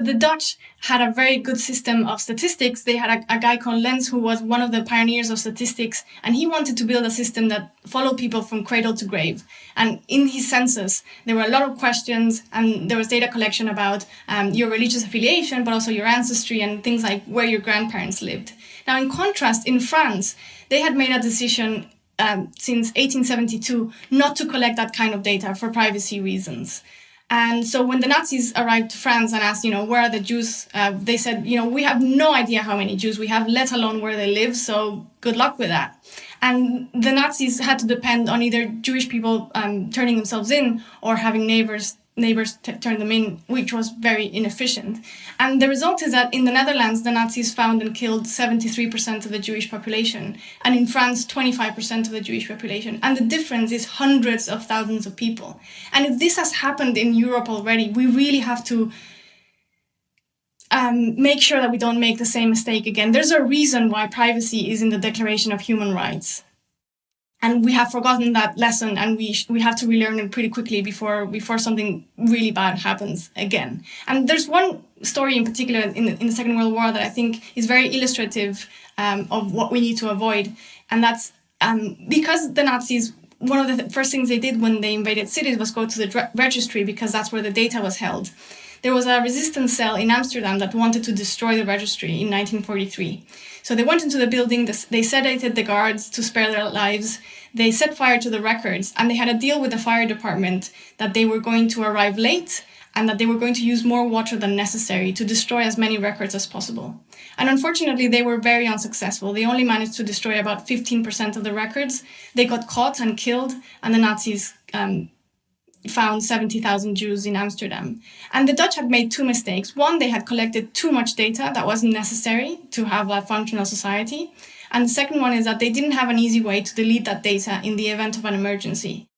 The Dutch had a very good system of statistics. They had a guy called Lenz who was one of the pioneers of statistics, and he wanted to build a system that followed people from cradle to grave. And in his census, there were a lot of questions, and there was data collection about your religious affiliation, but also your ancestry and things like where your grandparents lived. Now, in contrast, in France, they had made a decision since 1872 not to collect that kind of data for privacy reasons. And so when the Nazis arrived to France and asked, where are the Jews? They said, we have no idea how many Jews we have, let alone where they live. So good luck with that. And the Nazis had to depend on either Jewish people turning themselves in or having neighbors turn them in, which was very inefficient. And the result is that in the Netherlands, the Nazis found and killed 73% of the Jewish population, and in France, 25% of the Jewish population. And the difference is hundreds of thousands of people. And if this has happened in Europe already, we really have to make sure that we don't make the same mistake again. There's a reason why privacy is in the Declaration of Human Rights. And we have forgotten that lesson, and we have to relearn it pretty quickly before something really bad happens again. And there's one story in particular in the Second World War that I think is very illustrative of what we need to avoid. And that's because the Nazis, one of the first things they did when they invaded cities was go to the registry, because that's where the data was held. There was a resistance cell in Amsterdam that wanted to destroy the registry in 1943. So they went into the building, they sedated the guards to spare their lives, they set fire to the records, and they had a deal with the fire department that they were going to arrive late and that they were going to use more water than necessary to destroy as many records as possible. And unfortunately, they were very unsuccessful. They only managed to destroy about 15% of the records. They got caught and killed, and the Nazis found 70,000 Jews in Amsterdam. And the Dutch had made two mistakes. One, they had collected too much data that wasn't necessary to have a functional society. And the second one is that they didn't have an easy way to delete that data in the event of an emergency.